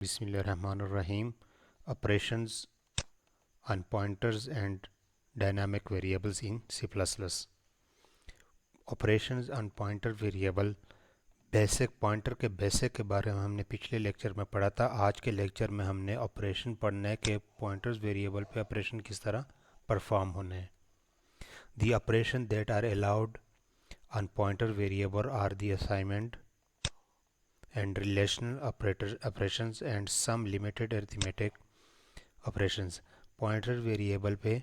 Bismillahirrahmanirrahim. Operations on pointers and dynamic variables in C++. Operations on pointer variable basic pointer के basic के बारे में हमने पिछले लेक्चर में पढ़ा था। आज के लेक्चर में हमने ऑपरेशन पढ़ना है कि पॉइंटर्स वेरिएबल पे ऑपरेशन किस तरह परफॉर्म होने हैं। The operation that are allowed on pointer variable are the assignment and relational operations and some limited arithmetic operations। Pointer variable पे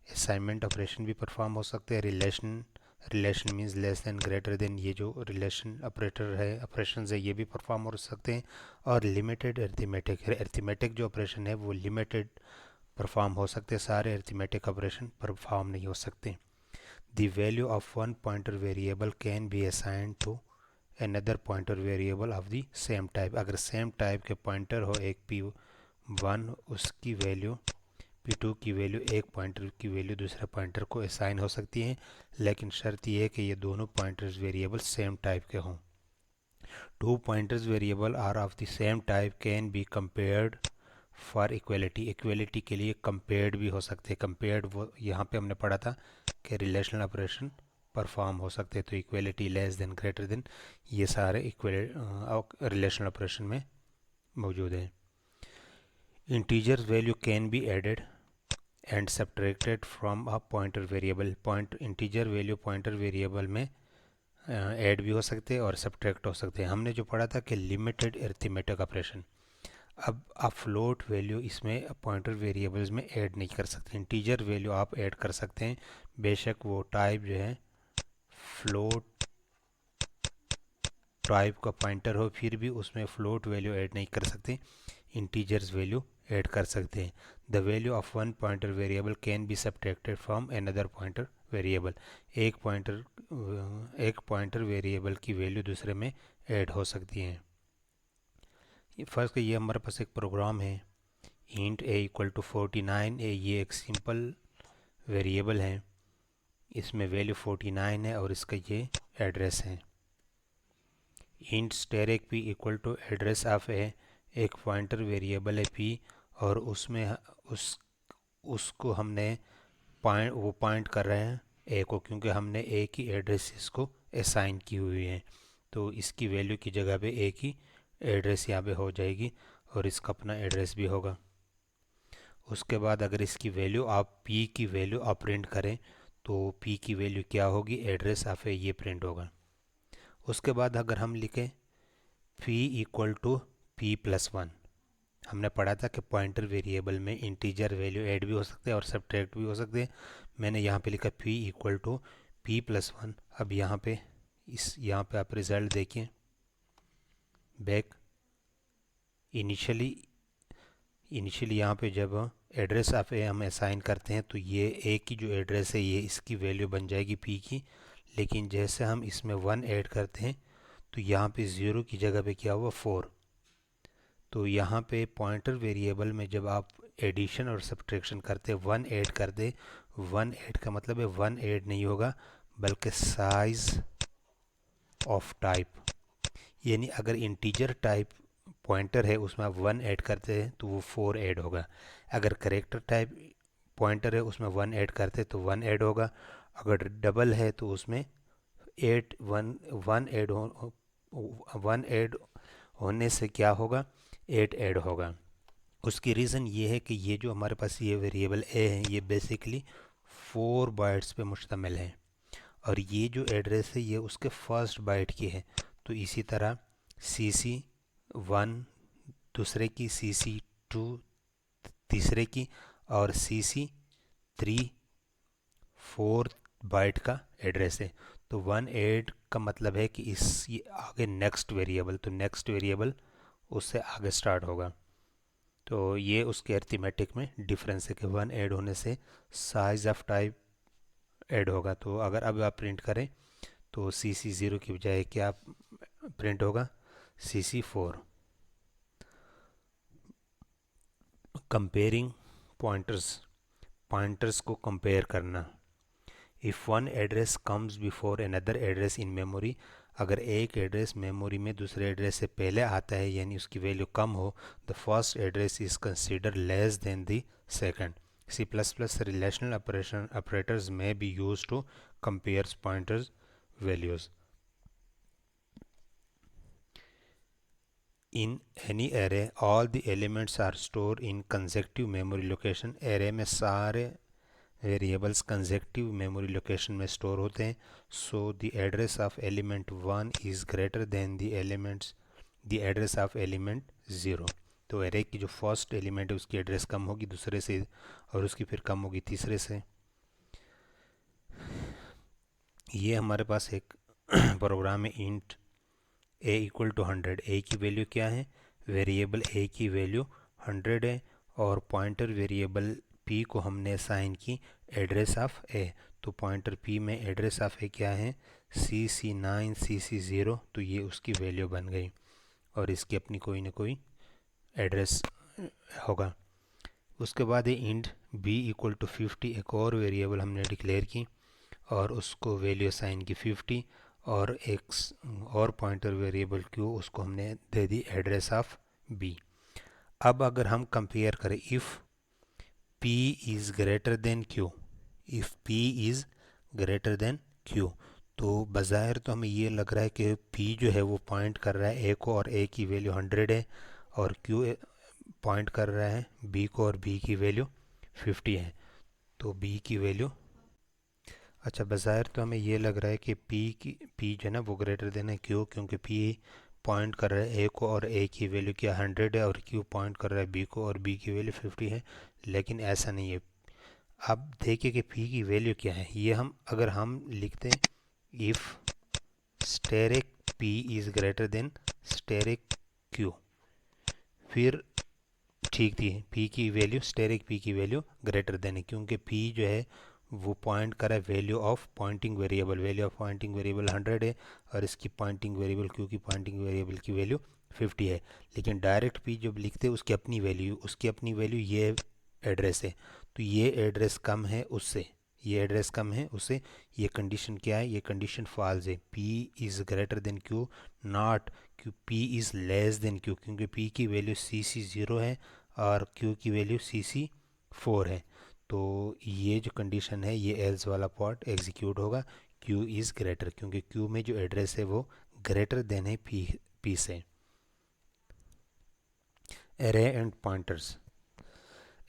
असाइनमेंट ऑपरेशन भी परफॉर्म हो सकते हैं। Relation means less than greater than, ये जो relation operator है operations है ये भी परफॉर्म हो सकते हैं। और लिमिटेड अरिथमेटिक जो ऑपरेशन है वो लिमिटेड परफॉर्म हो सकते हैं, सारे अरिथमेटिक ऑपरेशन परफॉर्म नहीं हो सकते। The value of one pointer variable can be assigned to another pointer variable of the same type। अगर सेम टाइप के पॉइंटर हो, एक p1 उसकी वैल्यू p2 की वैल्यू, एक पॉइंटर की वैल्यू दूसरे पॉइंटर को असाइन हो सकती है, लेकिन शर्त यह है कि ये दोनों पॉइंटर्स वेरिएबल सेम टाइप के हों। Two pointers variable are of the same type can be compared for equality. Equality के लिए कंपेयर्ड भी हो सकते हैं। कंपेयर्ड वो यहाँ पे हमने पढ़ा था कि रिलेशनल ऑपरेशन परफॉर्म हो सकते हैं, तो equality, less than, greater than, ये सारे रिलेशनल ऑपरेशन में मौजूद हैं। Integers value can be added and subtracted from a pointer variable. Integer value pointer variable में ऐड भी हो सकते हैं और सब्ट्रैक्ट हो सकते हैं। हमने जो पढ़ा था कि लिमिटेड अरिथमेटिक ऑपरेशन, अब आप फ्लोट वैल्यू इसमें पॉइंटर वेरिएबल्स में ऐड नहीं कर सकते। इंटीजर वैल्यू आप ऐड कर सकते हैं, बेशक वो टाइप जो है फ्लोट टाइप का पॉइंटर हो, फिर भी उसमें फ्लोट वैल्यू ऐड नहीं कर सकते, इंटीजर्स वैल्यू ऐड कर सकते हैं। The value of one pointer variable can be subtracted from another pointer variable. एक पॉइंटर वेरिएबल की वैल्यू दूसरे में ऐड हो सकती है। फर्स्ट ये हमारे पास एक प्रोग्राम है, इंट ए इक्वल टू 49 ए, ये एक सिंपल वेरिएबल है, इसमें वैल्यू 49 है और इसका ये एड्रेस है। Int static P equal to address of A, एक पॉइंटर वेरिएबल है पी, और उसमें उसको हमने पॉइंट कर रहे हैं ए को, क्योंकि हमने ए की एड्रेस इसको असाइन की हुई है, तो इसकी वैल्यू की जगह पे ए की एड्रेस यहाँ पे हो जाएगी और इसका अपना एड्रेस भी होगा। उसके बाद अगर इसकी वैल्यू आप पी की वैल्यू आप प्रिंट करें तो पी की वैल्यू क्या होगी, एड्रेस ऑफ ए, ये प्रिंट होगा। उसके बाद अगर हम लिखें P equal to P plus one, हमने पढ़ा था कि पॉइंटर वेरिएबल में इंटीजर वैल्यू ऐड भी हो सकते हैं और सब्ट्रैक्ट भी हो सकते हैं। मैंने यहाँ पे लिखा P equal to P plus one. अब यहाँ पे आप रिज़ल्ट देखिए, बैक इनिशियली यहाँ पे जब एड्रेस ऑफ ए हम असाइन करते हैं तो ये ए की जो एड्रेस है ये इसकी वैल्यू बन जाएगी पी की, लेकिन जैसे हम इसमें वन ऐड करते हैं तो यहाँ पे ज़ीरो की जगह पे क्या हुआ, 4। तो यहाँ पे पॉइंटर वेरिएबल में जब आप एडिशन और सब्ट्रैक्शन करते वन ऐड कर दे, वन ऐड का मतलब है वन ऐड नहीं होगा बल्कि साइज ऑफ टाइप, यानी अगर इंटीजर टाइप पॉइंटर है उसमें आप वन ऐड करते हैं तो वो 4 ऐड होगा। अगर करेक्टर टाइप पॉइंटर है उसमें वन ऐड करते तो वन ऐड होगा। अगर डबल है तो उसमें एट वन वन ऐड होने से क्या होगा, 8 ऐड होगा। उसकी रीज़न ये है कि ये जो हमारे पास ये वेरिएबल ए है ये बेसिकली 4 बाइट्स पे मुश्तमिल है और ये जो एड्रेस है ये उसके फर्स्ट बाइट की है। तो इसी तरह CC1 दूसरे की, CC2 तीसरे की और CC3 फोर्थ बाइट का एड्रेस है। तो 1 8 का मतलब है कि इस ये आगे नेक्स्ट वेरिएबल, तो नेक्स्ट वेरिएबल उससे आगे स्टार्ट होगा। तो ये उसके अरिथमेटिक में डिफरेंस है कि वन ऐड होने से साइज ऑफ टाइप ऐड होगा। तो अगर अब आप प्रिंट करें तो CC0 की बजाय क्या प्रिंट होगा, CC4। कंपेयरिंग पॉइंटर्स को कंपेयर करना। If one address comes before another address in memory, अगर एक एड्रेस मेमोरी में दूसरे एड्रेस से पहले आता है यानी उसकी वैल्यू कम हो, the first address is consider less than the second. C++ relational operators may be used to compare pointers values. In any array, all the elements are stored in consecutive memory location. Array में सारे variables consecutive memory location में store होते हैं. So the address of element 1 is greater then the address of element 0. तो array की जो first element है उसकी एड्रेस कम होगी दूसरे से और उसकी फिर कम होगी तीसरे से. ये हमारे पास एक प्रोग्राम है इंट ए इक्वल टू 100. ए की वैल्यू क्या है? वेरिएबल ए की वैल्यू 100 है और पॉइंटर वेरिएबल पी को हमने असाइन की एड्रेस ऑफ ए. तो पॉइंटर पी में एड्रेस ऑफ ए क्या है? CC9 CC0. तो ये उसकी वैल्यू बन गई और इसकी अपनी कोई ना कोई एड्रेस होगा. उसके बाद है इंट बी इक्वल टू 50. एक और वेरिएबल हमने डिक्लेयर की और उसको वैल्यू असाइन की 50 और एक और पॉइंटर वेरिएबल क्यू उसको हमने दे दी एड्रेस ऑफ बी. अब अगर हम कंपेयर करें if P is greater then Q, if P is greater then Q, तो बज़ाहिर तो हमें ये लग रहा है कि P जो है वो पॉइंट कर रहा है A को और A की वैल्यू 100 है और Q पॉइंट कर रहा है B को और B की वैल्यू 50 है. तो B की वैल्यू अच्छा बज़ाहिर तो हमें ये लग रहा है कि P जो है ना वो ग्रेटर देन है Q, क्योंकि P पॉइंट कर रहा है A को और A की वैल्यू क्या 100 है और Q पॉइंट कर रहा है B को और B की वैल्यू 50 है. लेकिन ऐसा नहीं है. अब देखिए कि P की वैल्यू क्या है. ये अगर हम लिखते हैं if asterisk P is greater than asterisk Q, फिर ठीक थी P की वैल्यू स्टेरिक P की वैल्यू ग्रेटर देन है, क्योंकि P जो है वो पॉइंट कर रहा है value of pointing variable. Value of pointing variable 100 है और इसकी पॉइंटिंग वेरिएबल Q की पॉइंटिंग वेरिएबल की वैल्यू 50 है. लेकिन डायरेक्ट P जब लिखते हैं उसकी अपनी वैल्यू ये एड्रेस है. तो ये एड्रेस कम है उससे, ये कंडीशन क्या है? ये कंडीशन फॉल्स है. P is greater then Q, not P is less than Q, क्योंकि P की वैल्यू CC0 है और Q की वैल्यू CC4 है. तो ये जो कंडीशन है ये एल्स वाला पार्ट एग्जीक्यूट होगा Q इज़ ग्रेटर, क्योंकि Q में जो एड्रेस है वो ग्रेटर देन है P से. Array and pointers.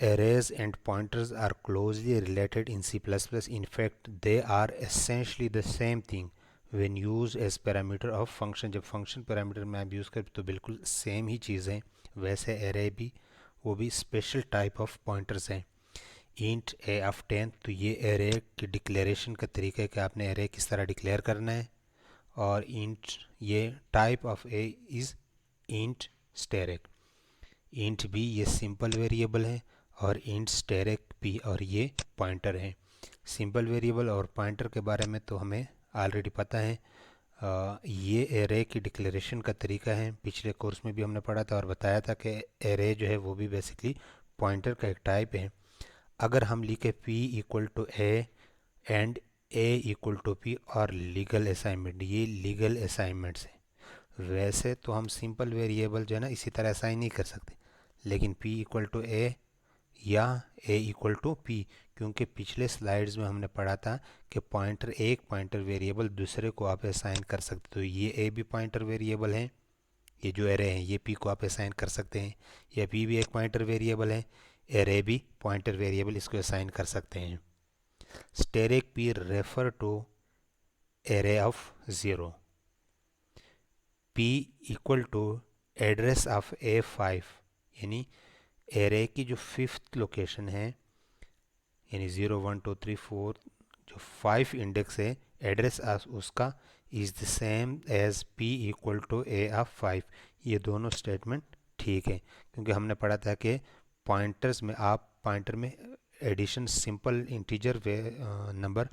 Arrays and pointers are closely related in C++. In fact, they are essentially the same thing when used as parameter of function. जब function parameter में आप use करें तो बिल्कुल same ही चीज़ है. वैसे array भी वो भी स्पेशल टाइप ऑफ पॉइंटर्स हैं. int a of 10, तो ये array की डिक्लेरेशन का तरीका है कि आपने array किस तरह डिक्लेयर करना है. और int ये type of a is int asterisk. int b ये सिंपल वेरिएबल है और int स्टेरिक p और ये पॉइंटर है. सिंपल वेरिएबल और पॉइंटर के बारे में तो हमें ऑलरेडी पता है. ये एरे की डिक्लेरेशन का तरीका है. पिछले कोर्स में भी हमने पढ़ा था और बताया था कि एरे जो है वो भी बेसिकली पॉइंटर का एक टाइप है. अगर हम लिखे p equal to a and a equal to p और लीगल असाइनमेंट, ये लीगल असाइनमेंट्स हैं. वैसे तो हम सिंपल वेरिएबल जो है ना इसी तरह असाइन नहीं कर सकते, लेकिन p इक्वल टू a या a इक्वल टू p, क्योंकि पिछले स्लाइड्स में हमने पढ़ा था कि एक पॉइंटर वेरिएबल दूसरे को आप असाइन कर सकते. तो ये a भी पॉइंटर वेरिएबल है, ये जो एरे हैं ये p को आप असाइन कर सकते हैं, या p भी एक पॉइंटर वेरिएबल है, एरे भी पॉइंटर वेरिएबल, इसको असाइन कर सकते हैं. Asterisk p refer to array of 0. p equal to address of A5, यानी एरे की जो 5th लोकेशन है यानी 0 1 2 3 4 जो 5 इंडेक्स है, एड्रेस उसका is the same as p equal to a of 5. ये दोनों स्टेटमेंट ठीक है, क्योंकि हमने पढ़ा था कि पॉइंटर्स में आप पॉइंटर में addition simple integer number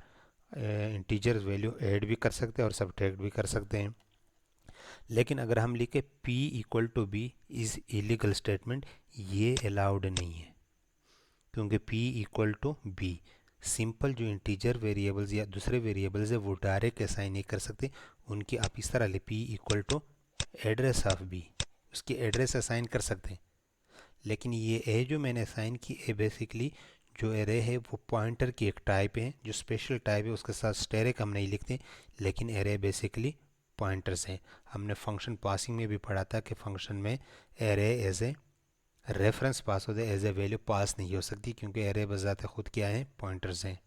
integer value add भी कर सकते हैं और सब्ट्रैक्ट भी कर सकते हैं. लेकिन अगर हम लिखे p equal to b is illegal statement, ये अलाउड नहीं है, क्योंकि p equal to b simple जो इंटीजर वेरिएबल्स या दूसरे वेरिएबल्स है वो डायरेक्ट असाइन नहीं कर सकते, उनकी आप इस तरह ले p equal to address of b, उसकी एड्रेस असाइन कर सकते हैं। लेकिन ये ए जो मैंने असाइन की है बेसिकली जो एरे है वो पॉइंटर की एक टाइप है, जो स्पेशल टाइप है, उसके साथ स्टेरिक हम नहीं लिखते, लेकिन एरे बेसिकली पॉइंटर्स हैं। हमने फंक्शन पासिंग में भी पढ़ा था कि फंक्शन में एरे एज ए रेफरेंस पास होते हैं, एज ए वैल्यू पास नहीं हो सकती, क्योंकि एरे बजाते खुद क्या है, पॉइंटर्स हैं।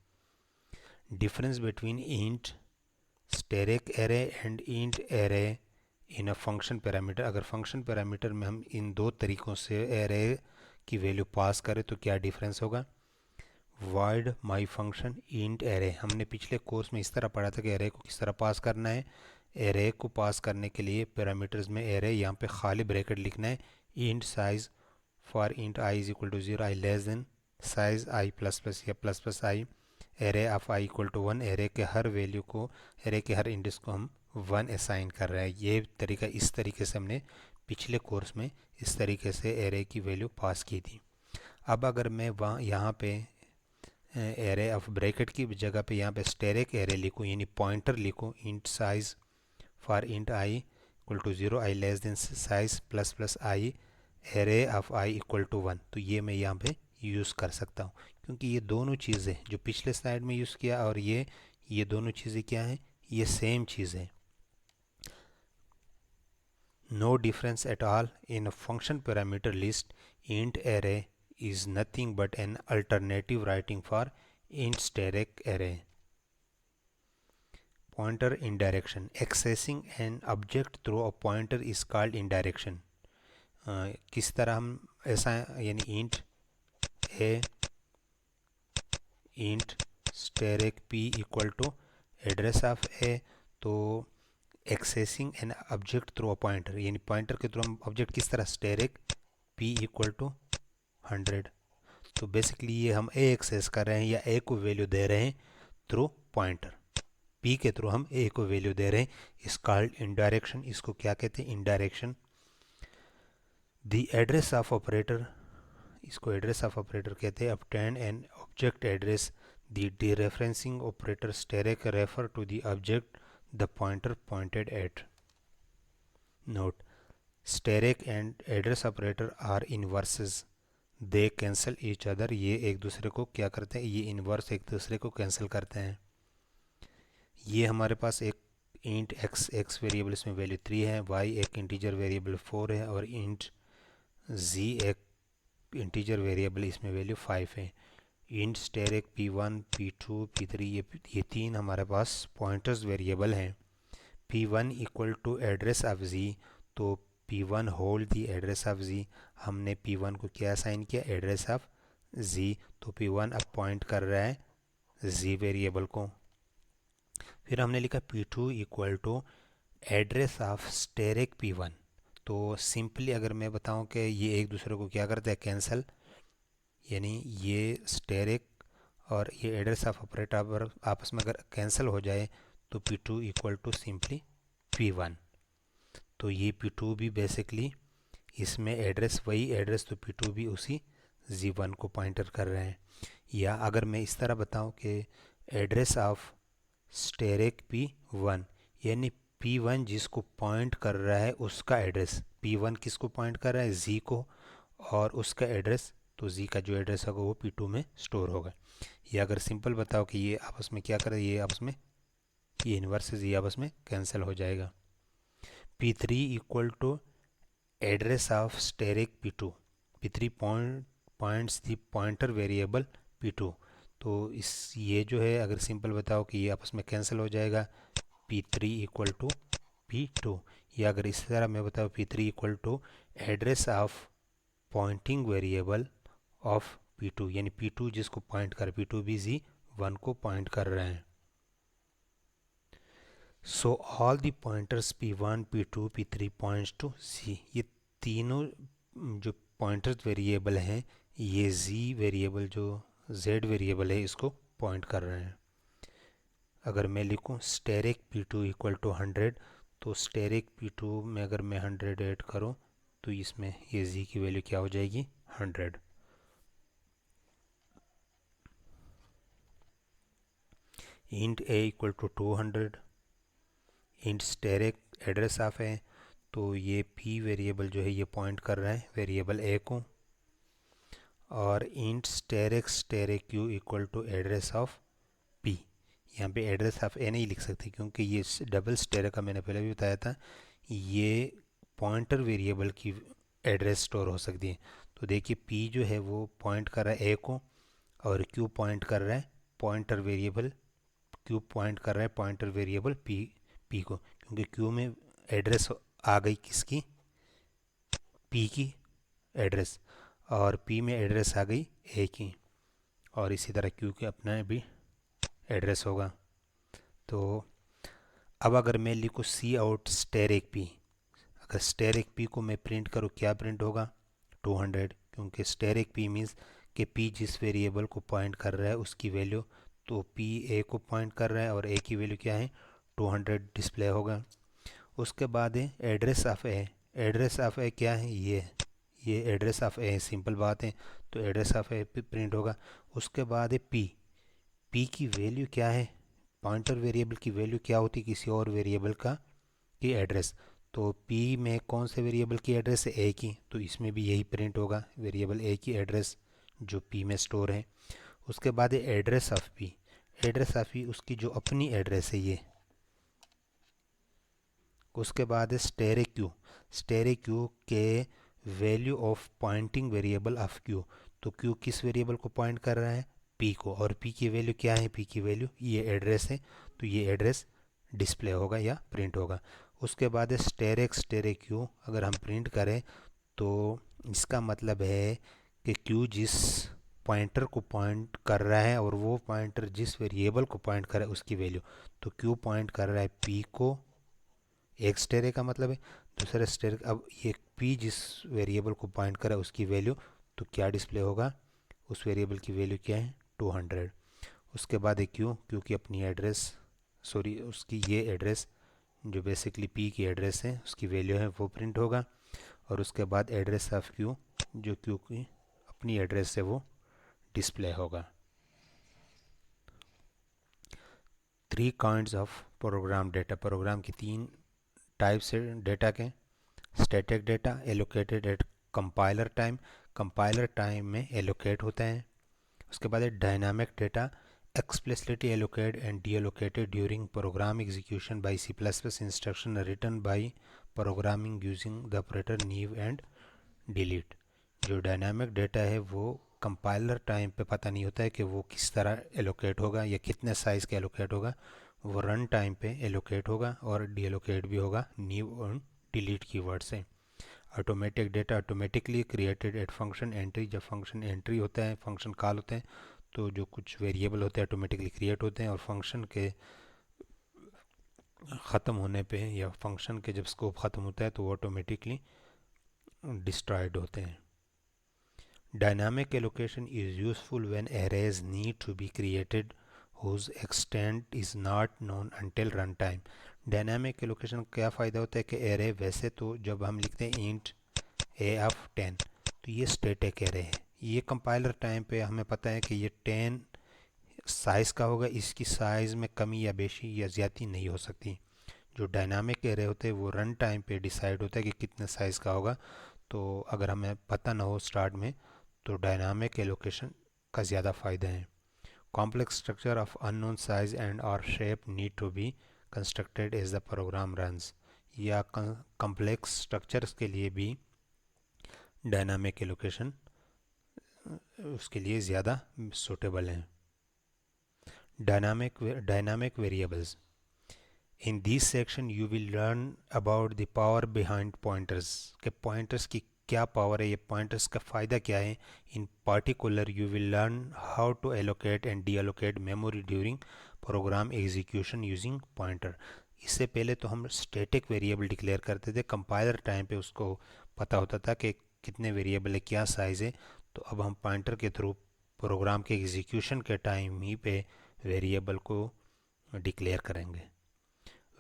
Difference between int asterisk array and int array in a function parameter. अगर फंक्शन पैरामीटर में हम इन दो तरीक़ों से एरे की वैल्यू पास करें तो क्या डिफरेंस होगा। वाइड माई फंक्शन इंट एरे, हमने पिछले कोर्स में इस तरह पढ़ा था कि एरे को किस तरह पास करना है। एरे को पास करने के लिए पैरामीटर्स में एरे यहाँ पे खाली ब्रैकेट लिखना है, int size for int I is equal to 0, I less than size I plus plus या plus plus I, array of I equal to 1, array के हर वैल्यू को, एरे के हर इंडेक्स को हम 1 असाइन कर रहे हैं। ये तरीका, इस तरीके से हमने पिछले कोर्स में इस तरीके से एरे की वैल्यू पास की थी। अब अगर मैं वहाँ यहाँ पे एरे ऑफ ब्रैकेट की जगह पे यहाँ पे स्टेरिक एरे लिखूँ, यानी पॉइंटर लिखूँ, int size for int I equal to 0, I less than size plus plus I, array of I equal to 1, तो ये मैं यहाँ पे यूज़ कर सकता हूँ, क्योंकि ये दोनों चीज़ें जो पिछले स्लाइड में यूज़ किया और ये दोनों चीज़ें क्या हैं, ये सेम चीज़ है। No difference at all in a function parameter list, int array is nothing but an alternative writing for int static array. Pointer indirection, accessing an object through a pointer is called indirection. किस तरह हम ऐसा, यानी int a int static p equal to address of a, तो accessing an object through a pointer, यानी pointer के through हम object किस तरह, static p इक्वल टू 100, तो बेसिकली ये हम ए एक्सेस कर रहे हैं या ए को वैल्यू दे रहे हैं थ्रू पॉइंटर, पी के थ्रू हम ए को वैल्यू दे रहे हैं, इस कॉल्ड इनडायरेक्शन। इसको क्या कहते हैं, indirection. The address of operator, इसको एड्रेस ऑफ ऑपरेटर कहते हैं। obtain an object address, the dereferencing operator static refer to the object the pointer pointed at. Note, static and address operator are inverses, they cancel each other, ये एक दूसरे को क्या करते हैं, ये इन्वर्स एक दूसरे को कैंसिल करते हैं। ये हमारे पास एक इंट एक्स वेरिएबल, इसमें वैल्यू 3 है, वाई एक इंटीजर वेरिएबल 4 है, और इंट जी एक इंटीजर वेरिएबल, इसमें वैल्यू 5 है। Int steric p1 p2 p3, ये तीन हमारे पास पॉइंटर्स वेरिएबल हैं। p1 equal to address of G, तो p1 hold the address of G, हमने p1 को क्या असाइन किया, एड्रेस ऑफ z, तो p1 अब पॉइंट कर रहा है z वेरिएबल को। फिर हमने लिखा p2 equal to address of asterisk p1, तो सिंपली अगर मैं बताऊं कि ये एक दूसरे को क्या करते हैं, कैंसिल, यानी ये स्टेरिक और ये एड्रेस ऑफ ऑपरेटर आपस में अगर कैंसिल हो जाए तो p2 equal to simply p1, तो ये p2 भी बेसिकली इसमें एड्रेस वही एड्रेस, तो p2 भी उसी z1 को पॉइंटर कर रहे हैं। या अगर मैं इस तरह बताऊं कि एड्रेस ऑफ स्टेरिक p1, यानी p1 जिसको पॉइंट कर रहा है उसका एड्रेस, p1 किसको पॉइंट कर रहा है, z को, और उसका एड्रेस, तो z का जो एड्रेस होगा वो p2 में स्टोर होगा। या अगर सिंपल बताओ कि ये आपस में क्या करे, ये आपस में, ये इन्वर्सेस, ये आपस में कैंसिल हो जाएगा। p3 equal to address of asterisk p2, p3 points the pointer variable p2, तो इस ये जो है अगर सिंपल बताओ कि ये आपस में कैंसिल हो जाएगा, p3 इक्वल टू p2। या अगर इस तरह मैं बताऊँ p3 equal to address of pointing variable of p2, यानी p2 जिसको पॉइंट कर, p2 भी z1 को पॉइंट कर रहे हैं। So all the pointers p1 p2 p3 points to z, ये तीनों जो पॉइंटर्स वेरिएबल हैं ये z वेरिएबल, जो z वेरिएबल है, इसको पॉइंट कर रहे हैं। अगर मैं लिखूं स्टेरिक p2 इक्वल टू 100, तो स्टेरिक p2 में अगर मैं 100 ऐड करूं तो इसमें ये z की वैल्यू क्या हो जाएगी, 100। Int a equal to 200, int static address of है, तो ये p वेरिएबल जो है ये पॉइंट कर रहा है वेरिएबल a को, और int static q equal to address of p। यहाँ पे एड्रेस ऑफ a नहीं लिख सकते क्योंकि ये डबल स्टैटिक का मैंने पहले भी बताया था, ये पॉइंटर वेरिएबल की एड्रेस स्टोर हो सकती है। तो देखिए p जो है वो पॉइंट कर रहा है a को, और q पॉइंट कर रहा है पॉइंटर वेरिएबल q पॉइंट कर रहा है पॉइंटर वेरिएबल p को, क्योंकि q में एड्रेस आ गई किसकी, p की एड्रेस, और p में एड्रेस आ गई a की, और इसी तरह q के अपना भी एड्रेस होगा। तो अब अगर मैं लिखूँ सी आउट स्टैटिक p, अगर स्टैटिक p को मैं प्रिंट करूँ क्या प्रिंट होगा 200, क्योंकि स्टैटिक p मीन्स कि p जिस वेरिएबल को पॉइंट कर रहा है उसकी वैल्यू, तो p a को पॉइंट कर रहा है और a की वैल्यू क्या है 200 डिस्प्ले होगा। उसके बाद है address of A, address of A क्या है, ये एड्रेस ऑफ ए, सिंपल बात है, तो एड्रेस ऑफ ए प्रिंट होगा। उसके बाद है पी की वैल्यू क्या है, पॉइंटर वेरिएबल की वैल्यू क्या होती है किसी और वेरिएबल का की एड्रेस, तो p में कौन से वेरिएबल की एड्रेस है a की, तो इसमें भी यही प्रिंट होगा वेरिएबल a की एड्रेस जो p में स्टोर है। उसके बाद है address of p, address of p उसकी जो अपनी एड्रेस है ये। उसके बाद है स्टेरिक क्यू के value of pointing variable of Q, तो क्यू किस वेरिएबल को पॉइंट कर रहा है p को, और p की वैल्यू क्या है, p की वैल्यू ये एड्रेस है, तो ये एड्रेस डिस्प्ले होगा या प्रिंट होगा। उसके बाद है स्टेरिक क्यू, अगर हम प्रिंट करें तो इसका मतलब है कि क्यू जिस पॉइंटर को पॉइंट कर रहा है और वो पॉइंटर जिस वेरिएबल को पॉइंट कर रहा है उसकी वैल्यू, तो क्यू पॉइंट कर रहा है p को, एक स्टेरे का मतलब है, दूसरा स्टेरे, अब ये p जिस वेरिएबल को पॉइंट करा उसकी वैल्यू, तो क्या डिस्प्ले होगा, उस वेरिएबल की वैल्यू क्या है 200। उसके बाद है क्यू की अपनी एड्रेस, सॉरी उसकी ये एड्रेस जो बेसिकली p की एड्रेस है उसकी वैल्यू है वो प्रिंट होगा। और उसके बाद एड्रेस ऑफ क्यू जो क्यू की अपनी एड्रेस है वो डिस्प्ले होगा। 3 kinds of program data, program की 3 टाइप्स है डेटा के, static data allocated at compiler time, compiler time में एलोकेट होता है। उसके बाद है dynamic data, explicitly allocated and deallocated during program execution by C++ instruction written by programming using the operator new and delete। जो dynamic data है वो compiler time पे पता नहीं होता है कि वो किस तरह एलोकेट होगा या कितने साइज़ का एलोकेट होगा, वो रन टाइम पे एलोकेट होगा और डीएलोकेट भी होगा न्यू और डिलीट कीवर्ड से। Automatic data automatically created at function entry, जब फंक्शन एंट्री होता है फंक्शन कॉल होते हैं तो जो कुछ वेरिएबल होते हैं ऑटोमेटिकली क्रिएट होते हैं, और फंक्शन के ख़त्म होने पे या फंक्शन के जब स्कोप ख़त्म होता है तो वो ऑटोमेटिकली डिस्ट्रॉयड होते हैं। Dynamic allocation is useful when arrays need to be created whose extent is not known until runtime। Dynamic allocation का क्या फ़ायदा होता है कि array वैसे तो जब हम लिखते हैं int a of 10 तो ये static array है, ये कंपाइलर टाइम पे हमें पता है कि ये 10 साइज़ का होगा, इसकी साइज़ में कमी या बेशी या ज़्यादती नहीं हो सकती। जो डायनामिक एरे होते हैं वो रन टाइम पे डिसाइड होता है कि कितने साइज़ का होगा, तो अगर हमें पता ना हो स्टार्ट में तो डायनामिक एलोकेशन का ज़्यादा फ़ायदा है। Complex structure of unknown size and और shape need to be constructed as the program runs, या कॉम्प्लेक्स स्ट्रक्चर्स के लिए भी डायनामिक एलोकेशन उसके लिए ज़्यादा सूटेबल है। Dynamic variables, in this section you will learn about the power behind pointers, के पॉइंटर्स की क्या पावर है, ये पॉइंटर्स का फ़ायदा क्या है। In particular you will learn how to allocate and deallocate memory during program execution using pointer. इससे पहले तो हम स्टैटिक वेरिएबल डिक्लेयर करते थे, कंपाइलर टाइम पे उसको पता होता था कि कितने वेरिएबल है क्या साइज़ है, तो अब हम पॉइंटर के थ्रू प्रोग्राम के एग्जीक्यूशन के टाइम ही पे वेरिएबल को डिक्लेयर करेंगे।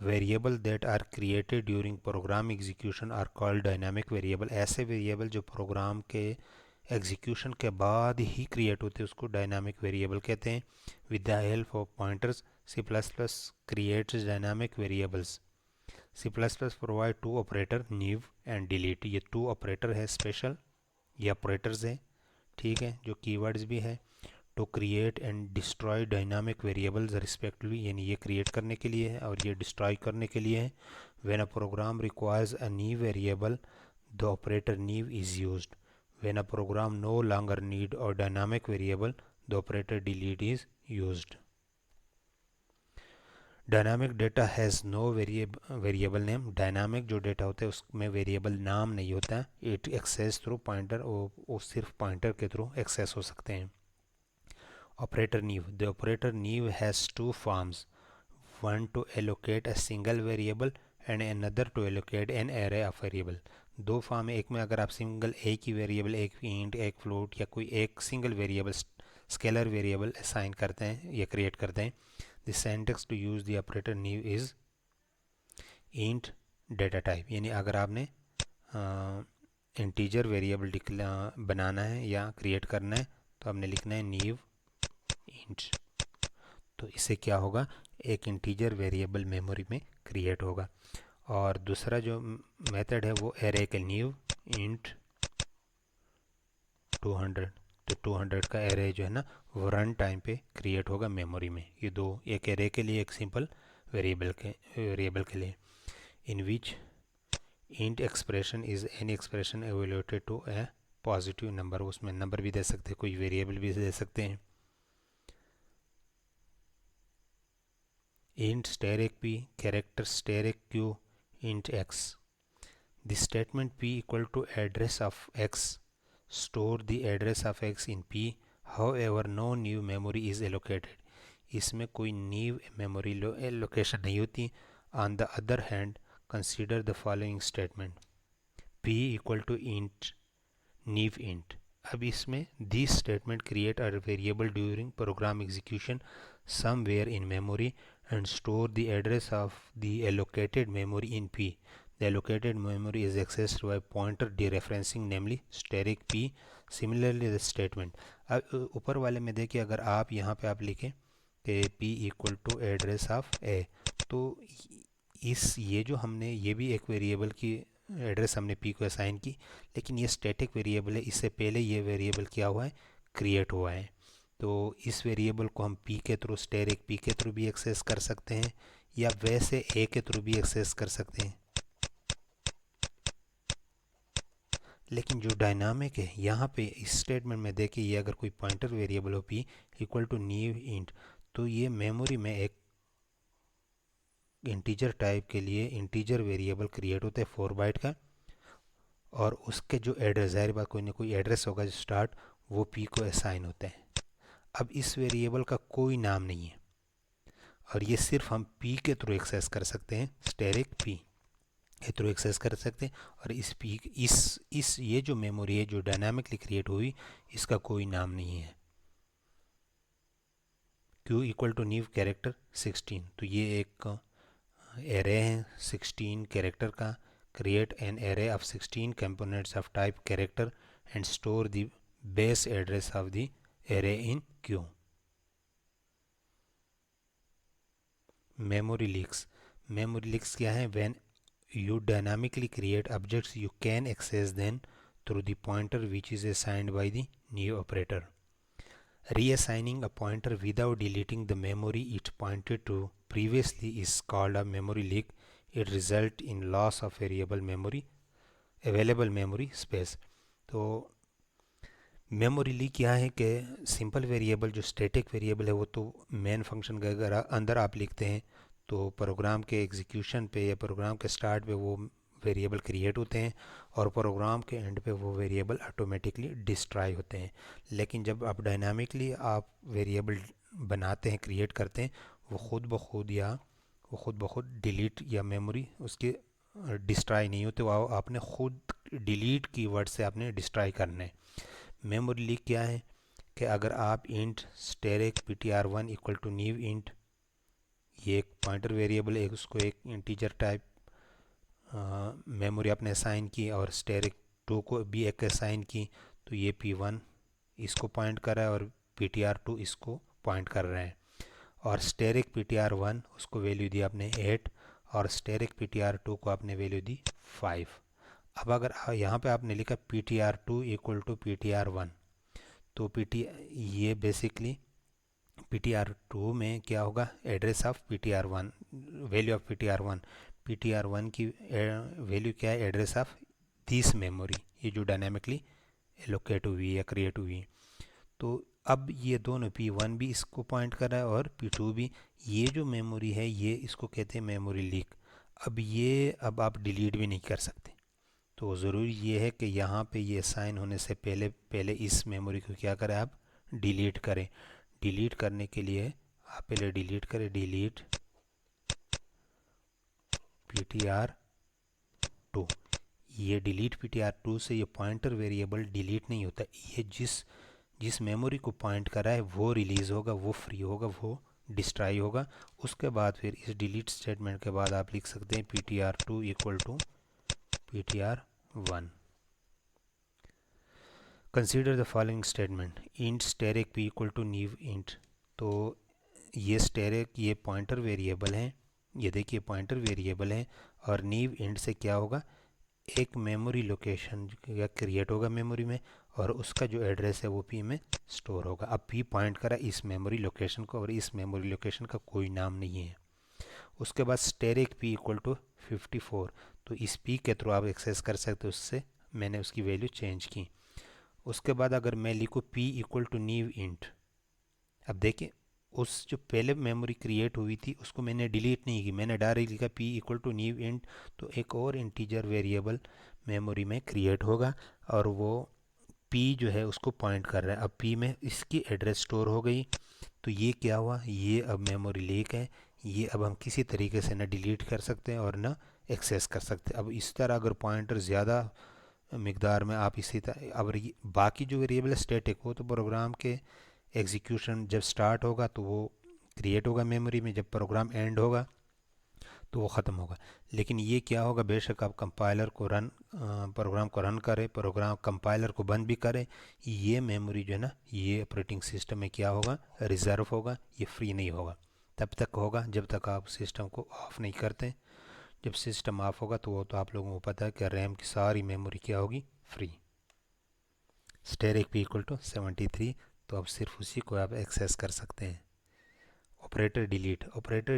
Variable that are created during program execution are called dynamic variable, ऐसे वेरिएबल जो प्रोग्राम के एग्जीक्यूशन के बाद ही क्रिएट होते हैं उसको डायनामिक वेरिएबल कहते हैं। With the help of pointers C++ creates dynamic variables, C plus plus provide two operator new and delete, ये टू ऑपरेटर है स्पेशल, ये ऑपरेटर्स है, ठीक है, जो कीवर्ड्स भी है। To create and destroy dynamic variables respectively, यानी ये क्रिएट करने के लिए है और ये डिस्ट्रॉय करने के लिए है। When a program requires a new variable the operator new is used. When a program no longer need और dynamic variable the operator delete is used. Dynamic data has no variable name, dynamic जो data होता है उसमें variable नाम नहीं होता है। It access through pointer, वो सिर्फ पॉइंटर के थ्रू एक्सेस हो सकते हैं। Operator new, the operator new has two forms, one to allocate a single variable and another to allocate an array of variable। दो फॉर्म है, एक में अगर आप सिंगल एक ही वेरिएबल, एक इंट एक फ्लोट या कोई एक single variable scalar variable assign करते हैं या क्रिएट करते हैं। The syntax to use the operator new is int data type, यानी अगर आपने इंटीजर वेरिएबल बनाना है या क्रिएट करना है तो आपने लिखना है न्यू इंट, तो इससे क्या होगा, एक इंटीजर वेरिएबल मेमोरी में क्रिएट होगा। और दूसरा जो मेथड है वो एरे के न्यू इंट 200, तो 200 का एरे जो है ना वो रन टाइम पे क्रिएट होगा मेमोरी में। ये दो, एक एरे के लिए, एक सिंपल वेरिएबल के लिए। In which int expression is any expression evaluated to a positive number, उसमें नंबर भी दे सकते हैं, कोई वेरिएबल भी दे सकते हैं। int steric p character steric q int x, the statement p equal to address of x store the address of x in p, however no new memory is allocated, इसमें कोई न्यू मेमोरी लोकेशन नहीं होती। on the other hand consider the following statement, p equal to int new int। अब इसमें this statement create a variable during program execution somewhere in memory and store the address of the allocated memory in p। The allocated memory is accessed by pointer dereferencing namely steric p। Similarly the statement, अब ऊपर वाले में देखिए, अगर आप यहाँ पे आप लिखें कि p equal to address of a, तो इस ये जो हमने ये भी एक वेरिएबल की एड्रेस हमने p को असाइन की, लेकिन ये स्टैटिक वेरिएबल है, इससे पहले ये वेरिएबल क्या हुआ है, क्रिएट हुआ है। तो इस वेरिएबल को हम p के थ्रू, स्टैटिक p के थ्रू भी एक्सेस कर सकते हैं या वैसे a के थ्रू भी एक्सेस कर सकते हैं। लेकिन जो डायनामिक है यहाँ पे इस स्टेटमेंट में देखिए, ये अगर कोई पॉइंटर वेरिएबल हो p equal to new int, तो ये मेमोरी में एक इंटीजर टाइप के लिए इंटीजर वेरिएबल क्रिएट होता है 4 बाइट का, और उसके जो एड्रेस, ज़ाहिर बात कोई ना कोई एड्रेस होगा जो स्टार्ट, वो p को असाइन होता है। अब इस वेरिएबल का कोई नाम नहीं है और ये सिर्फ हम p के थ्रू एक्सेस कर सकते हैं, स्टैटिक p के थ्रू एक्सेस कर सकते हैं। और इस p इस ये जो मेमोरी है जो डायनामिकली क्रिएट हुई, इसका कोई नाम नहीं है। q equal to new character 16, तो ये एक एरे है 16 कैरेक्टर का। Create an array of 16 components of type character and store the base address of the array in q। Memory leaks, memory leaks क्या है, when you dynamically create objects you can access them through the pointer which is assigned by the new operator। Reassigning a pointer without deleting the memory it pointed to previously is called a memory leak। It results in loss of available memory space। तो memory leak क्या है कि simple variable जो static variable है वो तो main function के अगर अंदर आप लिखते हैं तो प्रोग्राम के एग्जीक्यूशन पे या प्रोग्राम के स्टार्ट पे वो वेरिएबल क्रिएट होते हैं और प्रोग्राम के एंड पे वो वेरिएबल ऑटोमेटिकली डिस्ट्रॉय होते हैं। लेकिन जब आप डायनामिकली आप वेरिएबल बनाते हैं, क्रिएट करते हैं, वो खुद ब खुद डिलीट या मेमोरी उसके डिस्ट्रॉय नहीं होते, वो आपने खुद डिलीट कीवर्ड से आपने डिस्ट्रॉय करना है। मेमोरी लीक क्या है कि अगर आप int static ptr1 equal to new int, ये एक पॉइंटर वेरिएबल है, उसको एक इंटीजर टाइप मेमोरी आपने असाइन की और स्टैटिक 2 को भी एक असाइन की, तो ये p1 इसको पॉइंट कर रहा है और ptr2 इसको पॉइंट कर रहा है। और स्टैटिक ptr1 उसको वैल्यू दी आपने 8 और स्टेरिक PTR2 को आपने वैल्यू दी 5। अब अगर यहाँ पे आपने लिखा PTR2 इक्वल टू PTR1, तो ये बेसिकली PTR2 में क्या होगा, address of PTR1, value of PTR1, PTR1 की वैल्यू क्या है, एड्रेस ऑफ दिस मेमोरी, ये जो डायनामिकली एलोकेट हुई या क्रिएट हुई। तो अब ये दोनों P1 भी इसको पॉइंट कर रहा है और P2 भी। ये जो मेमोरी है ये इसको कहते हैं मेमोरी लीक। अब आप डिलीट भी नहीं कर सकते। तो ज़रूरी ये है कि यहाँ पे ये असाइन होने से पहले पहले इस मेमोरी को क्या करें, आप डिलीट करें। डिलीट करने के लिए आप पहले डिलीट करें, डिलीट PTR2। ये डिलीट PTR2 से ये पॉइंटर वेरिएबल डिलीट नहीं होता, ये जिस मेमोरी को पॉइंट करा है वो रिलीज़ होगा, वो फ्री होगा, वो डिस्ट्रॉय होगा। उसके बाद फिर इस डिलीट स्टेटमेंट के बाद आप लिख सकते हैं PTR2 equal to PTR1। Consider the following statement, int asterisk p equal to new int. तो ये स्टेरिक ये पॉइंटर वेरिएबल है, ये देखिए पॉइंटर वेरिएबल है, और न्यू इंट से क्या होगा, एक मेमोरी लोकेशन या क्रिएट होगा मेमोरी में, और उसका जो एड्रेस है वो पी में स्टोर होगा। अब पी पॉइंट करा इस मेमोरी लोकेशन को, और इस मेमोरी लोकेशन का कोई नाम नहीं है। उसके बाद स्टेरिक पी इक्वल टू 54, तो इस पी के थ्रू आप एक्सेस कर सकते हो, उससे मैंने उसकी वैल्यू चेंज की। उसके बाद अगर मैं लिखूँ P equal to new int, अब देखिए उस जो पहले मेमोरी क्रिएट हुई थी उसको मैंने डिलीट नहीं की, मैंने डायरेक्ट लिखा P equal to new int, तो एक और इंटीजर वेरिएबल मेमोरी में क्रिएट होगा, और वो पी जो है उसको पॉइंट कर रहा है। अब पी में इसकी एड्रेस स्टोर हो गई, तो ये क्या हुआ, ये अब मेमोरी लीक है। ये अब हम किसी तरीके से ना डिलीट कर सकते हैं और ना एक्सेस कर सकते हैं। अब इस तरह अगर पॉइंटर ज़्यादा मिकदार में आप इसी तरह, अब बाकी जो वेरिएबल स्टैटिक हो, तो प्रोग्राम के एग्जीक्यूशन जब स्टार्ट होगा तो वो क्रिएट होगा मेमोरी में, जब प्रोग्राम एंड होगा तो वो ख़त्म होगा। लेकिन ये क्या होगा, बेशक आप कंपाइलर को प्रोग्राम को रन करें, प्रोग्राम कंपाइलर को बंद भी करें, ये मेमोरी जो है ना, ये ऑपरेटिंग सिस्टम में क्या होगा, रिज़र्व होगा, ये फ्री नहीं होगा। तब तक होगा जब तक आप सिस्टम को ऑफ़ नहीं करते। जब सिस्टम ऑफ होगा तो वो तो आप लोगों को पता है कि रैम की सारी मेमोरी क्या होगी, free. Asterisk P equal to 73, तो अब सिर्फ उसी को आप एक्सेस कर सकते हैं। Operator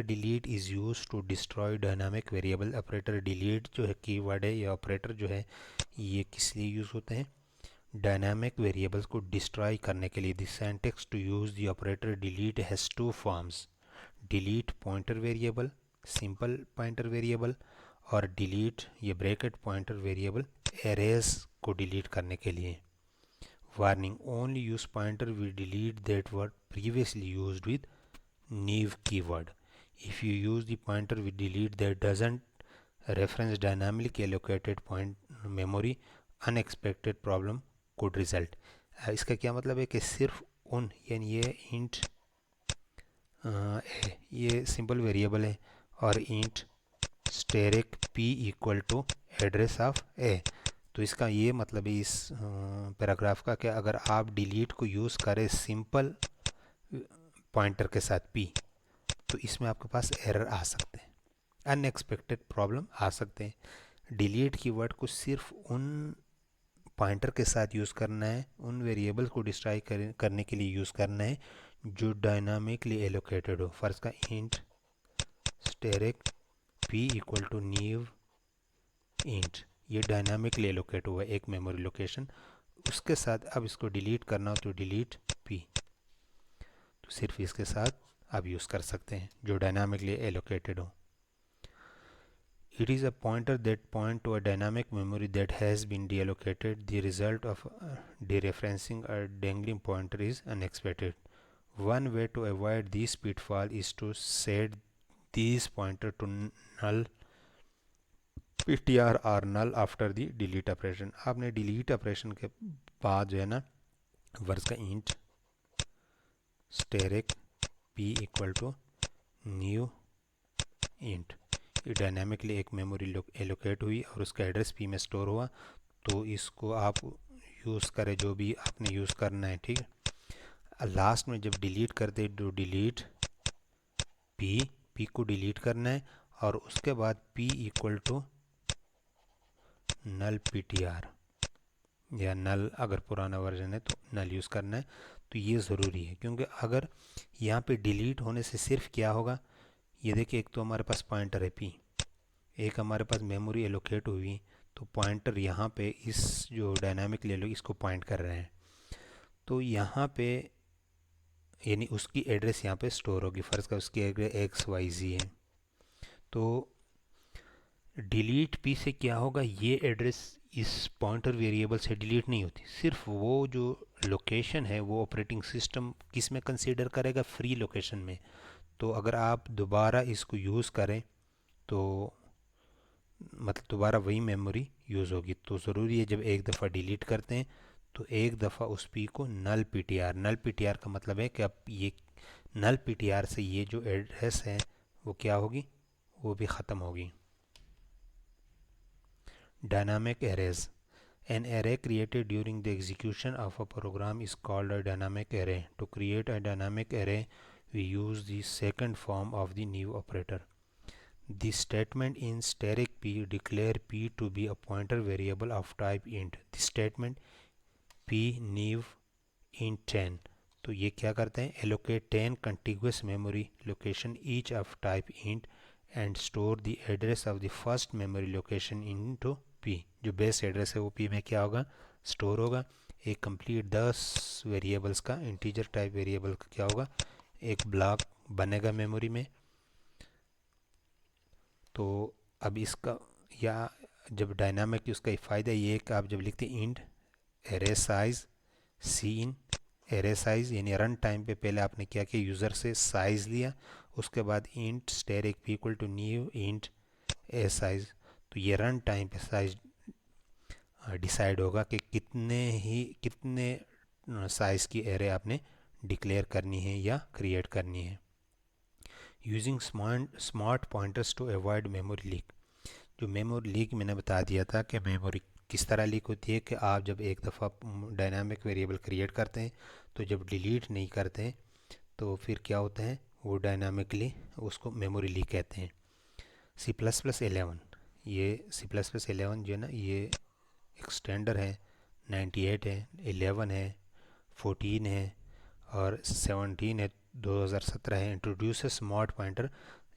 delete is use to destroy dynamic variable. Operator delete जो है कीवर्ड है, या ऑपरेटर जो है ये किस लिए यूज़ होते हैं, डायनामिक वेरिएबल्स को डिस्ट्रॉय करने के लिए। The syntax to use the operator delete has two forms, delete pointer variable, simple pointer variable, और डिलीट ये ब्रैकेट पॉइंटर वेरिएबल एरेज को डिलीट करने के लिए। Warning, only use pointer we delete that word previously used with new keyword. If you use the pointer with delete that doesn't reference dynamically allocated point memory, unexpected problem could result. इसका क्या मतलब है कि सिर्फ उन, यानी ये int ये सिंपल वेरिएबल है, और int asterisk p equal to address of a, तो इसका ये मतलब है इस पैराग्राफ का कि अगर आप डिलीट को यूज़ करें सिंपल पॉइंटर के साथ p, तो इसमें आपके पास एरर आ सकते हैं, अनएक्सपेक्टेड प्रॉब्लम आ सकते हैं। डिलीट कीवर्ड को सिर्फ उन पॉइंटर के साथ यूज़ करना है, उन वेरिएबल्स को डिस्ट्रॉय करने के लिए यूज़ करना है जो डायनामिकली एलोकेटेड हो। फर्स्ट का int asterisk p equal to new int, ये डायनामिकली एलोकेट हुआ एक मेमोरी लोकेशन, उसके साथ अब इसको डिलीट करना हो तो डिलीट p, तो सिर्फ इसके साथ आप यूज़ कर सकते हैं जो डायनामिकली एलोकेटेड हो। It is a pointer that point to a dynamic memory that has been deallocated. The result of dereferencing a dangling pointer is unexpected. One way to avoid this pitfall is to set these pointer to null ptr or null after the delete operation. आपने delete operation के बाद जो है ना, वर्स का int asterisk p equal to new int, ये dynamically एक मेमोरी एलोकेट हुई और उसका एड्रेस p में स्टोर हुआ, तो इसको आप यूज़ करें जो भी आपने यूज़ करना है, ठीक है। लास्ट में जब डिलीट करते तो डिलीट p को डिलीट करना है, और उसके बाद p equal to null ptr, या नल अगर पुराना वर्जन है तो नल यूज़ करना है। तो ये ज़रूरी है, क्योंकि अगर यहाँ पे डिलीट होने से सिर्फ क्या होगा, ये देखिए एक तो हमारे पास पॉइंटर है p, एक हमारे पास मेमोरी एलोकेट हुई, तो पॉइंटर यहाँ पे इस जो डायनामिक ले लो इसको पॉइंट कर रहे हैं। तो यहाँ पे यानी उसकी एड्रेस यहाँ पे स्टोर होगी। फ़र्ज़ का उसकी एड्रेस XYZ है, तो डिलीट पी से क्या होगा, ये एड्रेस इस पॉइंटर वेरिएबल से डिलीट नहीं होती, सिर्फ वो जो लोकेशन है वो ऑपरेटिंग सिस्टम किस में कंसीडर करेगा, फ्री लोकेशन में। तो अगर आप दोबारा इसको यूज़ करें तो मतलब दोबारा वही मेमोरी यूज़ होगी। तो ज़रूरी है जब एक दफ़ा डिलीट करते हैं तो एक दफ़ा उस पी को नल पीटीआर का मतलब है कि अब ये नल पीटीआर से ये जो एड्रेस है वो क्या होगी, वो भी ख़त्म होगी। Dynamic arrays, an array created during the execution of a program is called a dynamic array. To create a dynamic array we use the second form of the new operator. The statement in static p declare p to be a pointer variable of type int. The statement p new int 10, तो ये क्या करते हैं, allocate 10 contiguous memory location each of type int and store the address of the first memory location into p. जो base address है वो p में क्या होगा, स्टोर होगा। एक कंप्लीट 10 वेरिएबल्स का इंटीजर टाइप वेरिएबल का क्या होगा, एक ब्लॉक बनेगा मेमोरी में। तो अब इसका या जब डायनामिक उसका फ़ायदा ये है कि आप जब लिखते हैं int array size c in array size, यानी रन टाइम पे पहले आपने क्या किया, यूज़र से साइज़ लिया, उसके बाद int static p equal to new int a size. तो ये रन टाइम पे साइज़ डिसाइड होगा कि कितने साइज़ की एरे आपने डिक्लेयर करनी है या क्रिएट करनी है। Using smart pointers to avoid memory leak. जो मेमोरी लीक मैंने बता दिया था कि मेमोरी किस तरह लीक होती है, कि आप जब एक दफ़ा डायनामिक वेरिएबल क्रिएट करते हैं तो जब डिलीट नहीं करते हैं तो फिर क्या होता है, वो डायनामिकली उसको मेमोरी लीक कहते हैं। C++11, ये C++11 जो है ना, ये एक स्टैंडर्ड है, 98 है, 11 है, 14 है और 17 है, 2017 है। इंट्रोड्यूस स्मार्ट पॉइंटर,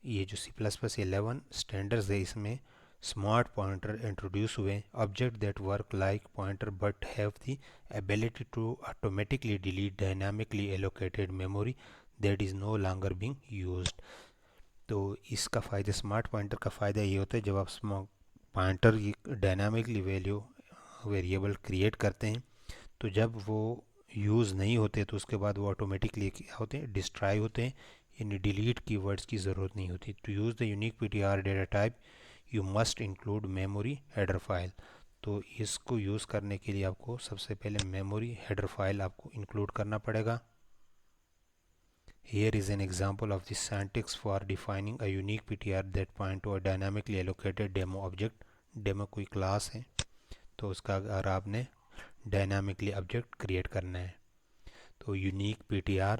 ये जो C++11 स्टैंडर्ड्स है इसमें स्मार्ट पॉइंटर इंट्रोड्यूस हुए, object that work like pointer but have the ability to automatically delete dynamically allocated memory that is no longer being used. तो इसका फ़ायदा, स्मार्ट पॉइंटर का फ़ायदा ये होता है जब आप पॉइंटर डायनामिकली वेरिएबल क्रिएट करते हैं तो जब वो यूज़ नहीं होते तो उसके बाद वो ऑटोमेटिकली क्या होते हैं, डिस्ट्रॉय होते हैं, यानी डिलीट की वर्ड्स की ज़रूरत नहीं होती। To use the unique PTR data type you must include memory header file. तो इसको यूज़ करने के लिए आपको सबसे पहले मेमोरी हेडर फाइल आपको इंक्लूड करना पड़ेगा। Here is an example of the syntax for defining a unique PTR that point to a dynamically allocated demo object. Demo कोई क्लास है तो उसका अगर आपने डायनामिकली ऑब्जेक्ट क्रिएट करना है तो यूनिक PTR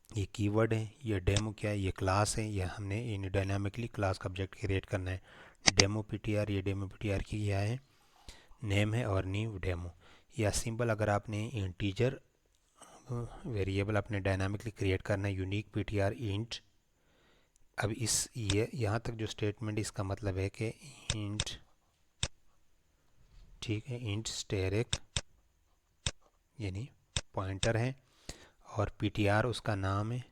ये कीवर्ड है, ये डेमो क्या है, ये क्लास है, ये हमने इन डायनामिकली क्लास का ऑब्जेक्ट क्रिएट करना है। डेमो PTR, ये डेमो PTR की क्या है, नेम है और न्यू डेमो। या सिंपल अगर आपने इंटीजर वेरिएबल अपने डायनामिकली क्रिएट करना है, यूनिक पीटीआर इंट। अब इस ये यहाँ तक जो स्टेटमेंट इसका मतलब है कि इंट, ठीक है, इंट स्टैटिक यानी पॉइंटर है और पीटीआर उसका नाम है,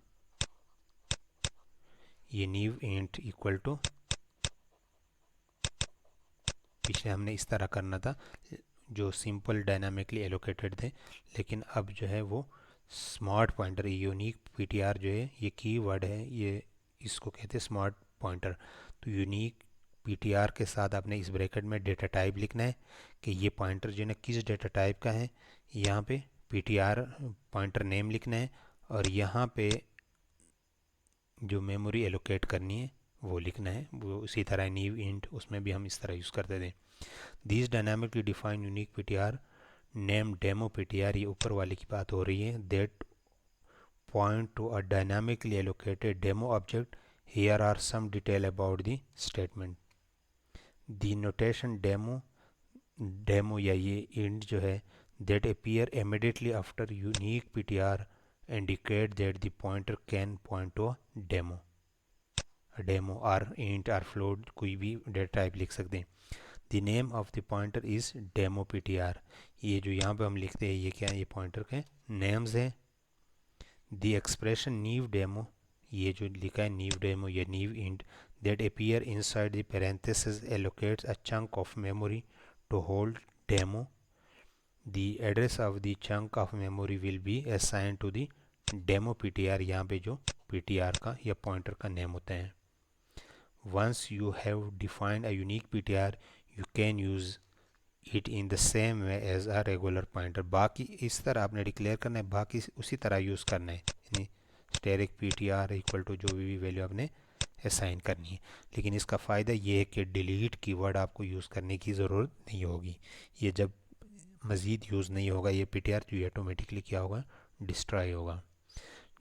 ये न्यू इंट इक्वल टू, पीछे हमने इस तरह करना था जो सिंपल डायनामिकली एलोकेटेड थे, लेकिन अब जो है वो स्मार्ट पॉइंटर, यूनिक पीटीआर जो है ये कीवर्ड है, ये इसको कहते हैं स्मार्ट पॉइंटर। तो यूनिक पीटीआर के साथ आपने इस ब्रैकेट में डेटा टाइप लिखना है कि ये पॉइंटर जो है ना किस डेटा टाइप का है, यहाँ पे पीटीआर पॉइंटर नेम लिखना है और यहाँ पे जो मेमोरी एलोकेट करनी है वो लिखना है, वो उसी तरह न्यू इंट उसमें भी हम इस तरह यूज़ करते थे। This dynamically define unique PTR name demo PTR, ये ऊपर वाले की बात हो रही है, that point to a dynamically allocated demo object Here are some detail about the statement. The notation demo या ये int जो है that appear immediately after unique PTR indicate that the pointer can point to a demo. Demo or int or float कोई भी data type लिख सकते हैं. The name of the pointer is demo PTR. ये जो यहाँ पे हम लिखते हैं ये क्या है, ये पॉइंटर के नेम्स हैं. द एक्सप्रेशन नीव डेमो, ये जो लिखा है नीव डेमो या नीव int that appear inside the parenthesis allocates a chunk of memory to hold demo. The address of the chunk of memory will be assigned to the demo PTR. यहाँ पे जो PTR का या पॉइंटर का name होता है. Once you have defined a unique PTR, you can use it in the same way as a regular pointer. बाकी इस तरह आपने डिक्लेयर करना है, बाकी उसी तरह यूज़ करना है, यानी स्टैटिक PTR इक्वल टू जो भी वैल्यू आपने असाइन करनी है. लेकिन इसका फ़ायदा ये है कि डिलीट कीवर्ड आपको यूज़ करने की ज़रूरत नहीं होगी. ये जब मज़ीद यूज़ नहीं होगा ये PTR तो ये ऑटोमेटिकली क्या होगा, डिस्ट्रॉय होगा.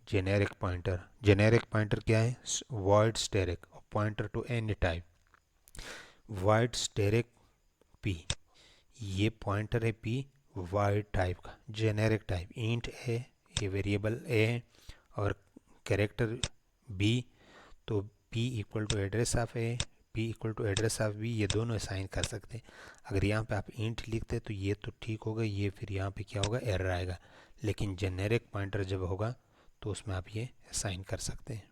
जेनेरिक पॉइंटर क्या है, void static pointer to any type. Void static P, ये पॉइंटर है P वाइड टाइप का. जेनेरिक टाइप इंट है, ये वेरिएबल A है और कैरेक्टर B, तो P equal to address of A, P equal to address of B, ये दोनों असाइन कर सकते हैं. अगर यहाँ पे आप इंट लिखते तो ये तो ठीक होगा, ये फिर यहाँ पे क्या होगा, एरर आएगा. लेकिन जेनेरिक पॉइंटर जब होगा तो उसमें आप ये असाइन कर सकते हैं.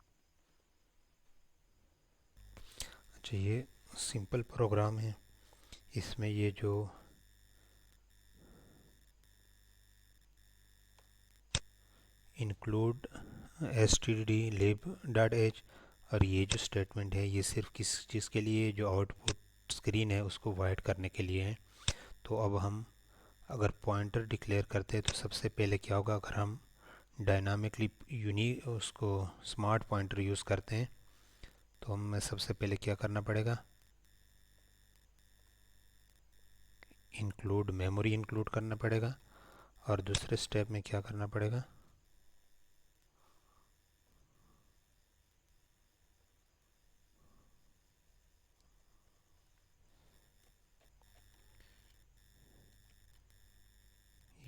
अच्छा, ये सिंपल प्रोग्राम है. इसमें ये जो इंक्लूड stdlib.h और ये जो स्टेटमेंट है ये सिर्फ किस चीज़ के लिए, जो आउटपुट स्क्रीन है उसको वाइड करने के लिए है. तो अब हम अगर पॉइंटर डिक्लेयर करते हैं तो सबसे पहले क्या होगा, अगर हम डायनामिकली यूनिक उसको स्मार्ट पॉइंटर यूज़ करते हैं तो हमें सबसे पहले क्या करना पड़ेगा, इंक्लूड मेमोरी इंक्लूड करना पड़ेगा. और दूसरे स्टेप में क्या करना पड़ेगा,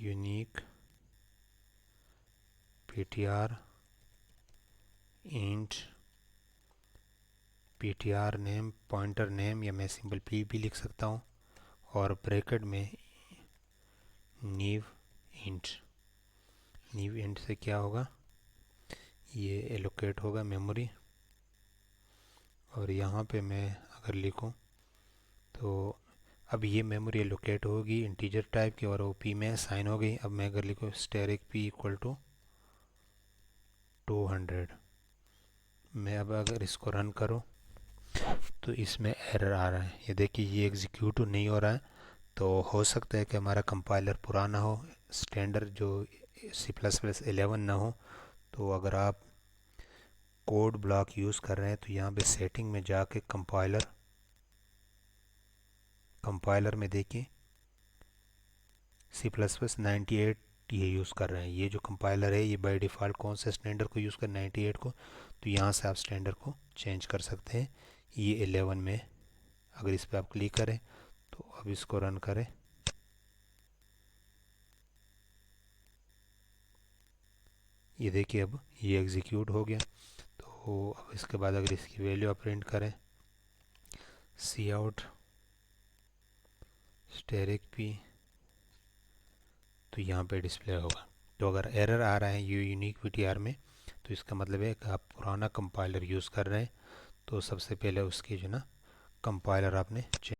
unique PTR int PTR name, pointer name, या मैं सिंपल P भी लिख सकता हूँ, और ब्रैकेट में नीव इंट से क्या होगा, ये एलोकेट होगा मेमोरी. और यहाँ पे मैं अगर लिखूँ तो अब ये मेमोरी एलोकेट होगी इंटीजर टाइप की और वो P में साइन हो गई. अब मैं अगर लिखूँ स्टैटिक P इक्वल टू 200, मैं अब अगर इसको रन करूँ तो इसमें एरर आ रहा है. ये देखिए ये एग्जीक्यूट नहीं हो रहा है. तो हो सकता है कि हमारा कंपाइलर पुराना हो, स्टैंडर्ड जो C++11 ना हो. तो अगर आप कोड ब्लॉक यूज़ कर रहे हैं तो यहाँ पे सेटिंग में जाके कंपाइलर में देखिए C++98 ये यूज़ कर रहे हैं. ये जो कंपाइलर है ये बाय डिफ़ॉल्ट कौन से स्टैंडर्ड को यूज़ कर, 98 को. तो यहाँ से आप स्टैंडर्ड को चेंज कर सकते हैं. ये 11 में अगर इस पर आप क्लिक करें तो अब इसको रन करें, ये देखिए अब ये एग्जीक्यूट हो गया. तो अब इसके बाद अगर इसकी वैल्यू आप प्रिंट करें सी आउट स्टैटिक P, तो यहाँ पे डिस्प्ले होगा. तो अगर एरर आ रहा है ये यूनिक PTR में तो इसका मतलब है कि आप पुराना कंपाइलर यूज़ कर रहे हैं. तो सबसे पहले उसकी जो ना कंपाइलर आपने